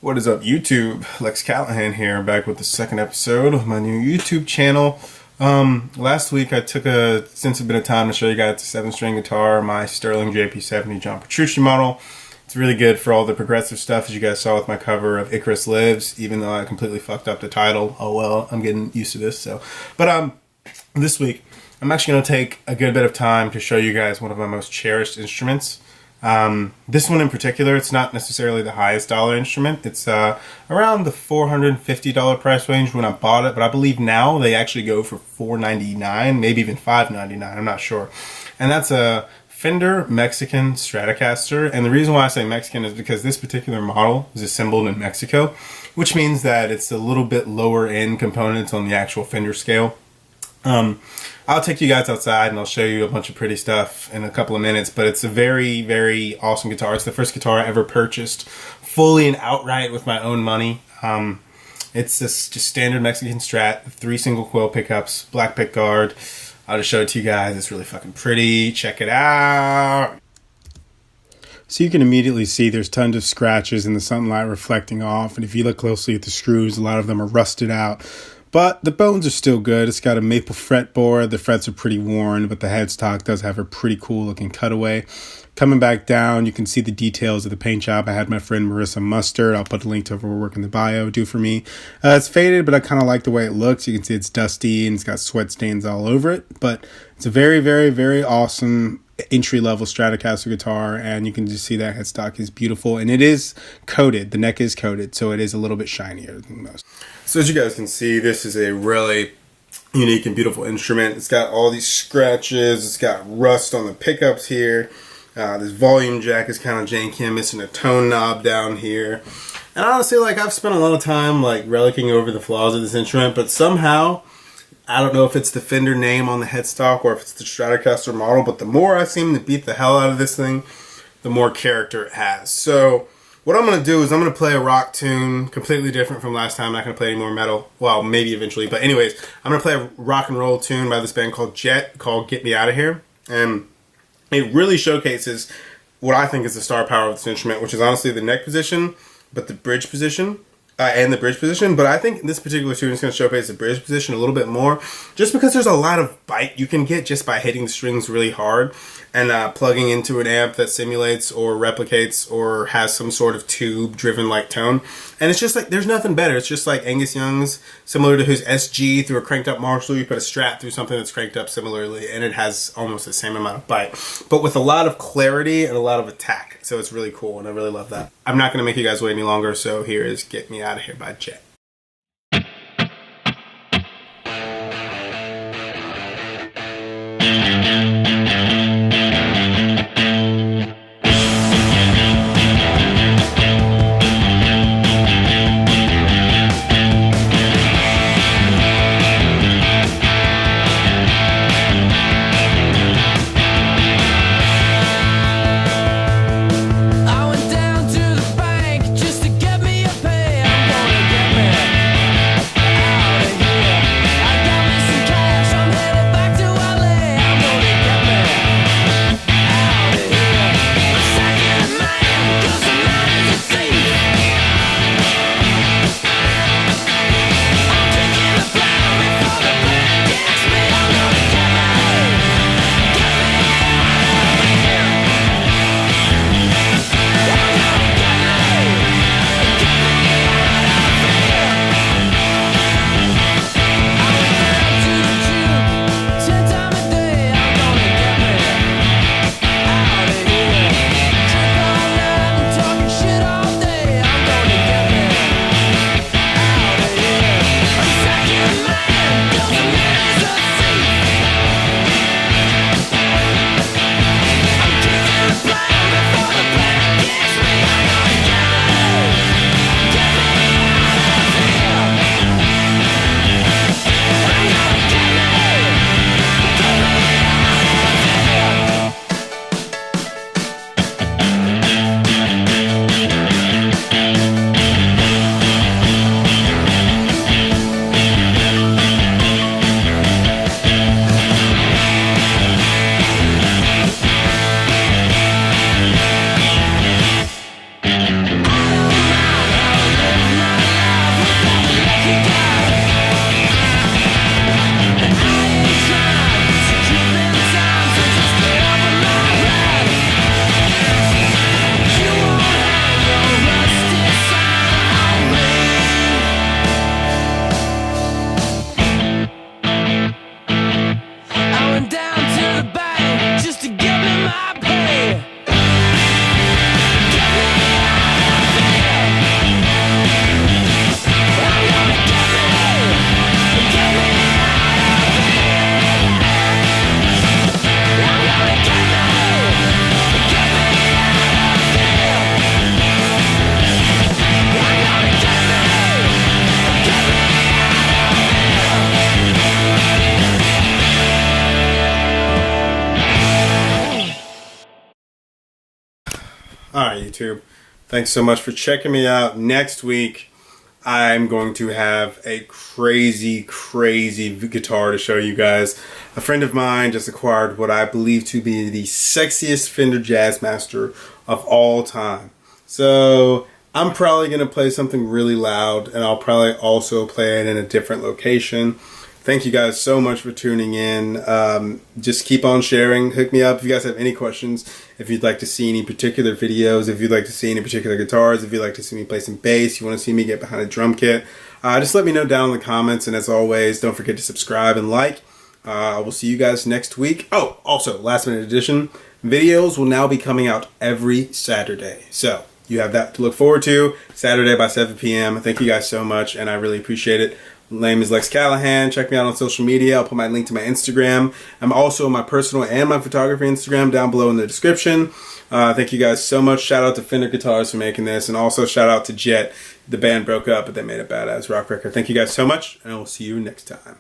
What is up, YouTube? Lex Callahan here, back with the second episode of my new YouTube channel. Last week I took a extensive bit of time to show you guys the 7-string guitar, my Sterling JP70 John Petrucci model. It's really good for all the progressive stuff, as you guys saw with my cover of Icarus Lives, even though I completely fucked up the title. Oh well, I'm getting used to this. But this week I'm actually going to take a good bit of time to show you guys one of my most cherished instruments. This one in particular, it's not necessarily the highest dollar instrument. It's around the $450 price range when I bought it, but I believe now they actually go for $499, maybe even $599, I'm not sure. And that's a Fender Mexican Stratocaster, and the reason why I say Mexican is because this particular model is assembled in Mexico, which means that it's a little bit lower end components on the actual Fender scale. I'll take you guys outside and I'll show you a bunch of pretty stuff in a couple of minutes, but it's a very, very awesome guitar. It's the first guitar I ever purchased fully and outright with my own money. It's just standard Mexican Strat, 3 single coil pickups, black pick guard. I'll just show it to you guys. It's really fucking pretty. Check it out. So you can immediately see there's tons of scratches in the sunlight reflecting off, and if you look closely at the screws, a lot of them are rusted out. But the bones are still good. It's got a maple fretboard. The frets are pretty worn, but the headstock does have a pretty cool looking cutaway. Coming back down, you can see the details of the paint job. I had my friend Marisa Mustard. I'll put a link to her work in the bio. Do for me. It's faded, but I kind of like the way it looks. You can see it's dusty and it's got sweat stains all over it. But it's a very, very, very awesome entry-level Stratocaster guitar, and you can just see that headstock is beautiful, and it is coated. The neck is coated, so it is a little bit shinier than most. So as you guys can see, this is a really unique and beautiful instrument. It's got all these scratches. It's got rust on the pickups here. This volume jack is kind of janky. I'm missing a tone knob down here. And honestly, I've spent a lot of time relicking over the flaws of this instrument, but somehow, I don't know if it's the Fender name on the headstock or if it's the Stratocaster model, but the more I seem to beat the hell out of this thing, the more character it has. So what I'm going to do is I'm going to play a rock tune completely different from last time. I'm not going to play any more metal. Well, maybe eventually. But anyways, I'm going to play a rock and roll tune by this band called Jet, called Get Me Out of Here. And it really showcases what I think is the star power of this instrument, which is honestly the neck position, but the bridge position. And the bridge position, but I think this particular tune is going to showcase the bridge position a little bit more, just because there's a lot of bite you can get just by hitting the strings really hard and plugging into an amp that simulates or replicates or has some sort of tube driven like tone. And it's just there's nothing better. It's just like Angus Young's, similar to his SG through a cranked up Marshall. You put a Strat through something that's cranked up similarly, and it has almost the same amount of bite, but with a lot of clarity and a lot of attack. So it's really cool, and I really love that. I'm not going to make you guys wait any longer, so here is Get Me Out of Here by Jet. I went down to the bank just to get me a pay. I'm gonna get me Alright, YouTube. Thanks so much for checking me out. Next week, I'm going to have a crazy guitar to show you guys. A friend of mine just acquired what I believe to be the sexiest Fender Jazzmaster of all time. So I'm probably going to play something really loud, and I'll probably also play it in a different location. Thank you guys so much for tuning in. Just keep on sharing. Hook me up if you guys have any questions. If you'd like to see any particular videos, if you'd like to see any particular guitars, if you'd like to see me play some bass, you want to see me get behind a drum kit, just let me know down in the comments. And as always, don't forget to subscribe and like. I will see you guys next week. Oh, also, last minute addition, videos will now be coming out every Saturday. So you have that to look forward to, Saturday by 7 p.m. Thank you guys so much, and I really appreciate it. My name is Lex Callahan. Check me out on social media. I'll put my link to my Instagram. I'm also on my personal and my photography Instagram down below in the description. Thank you guys so much. Shout out to Fender Guitars for making this, and also shout out to Jet. The band broke up, but they made a badass rock record. Thank you guys so much, and I will see you next time.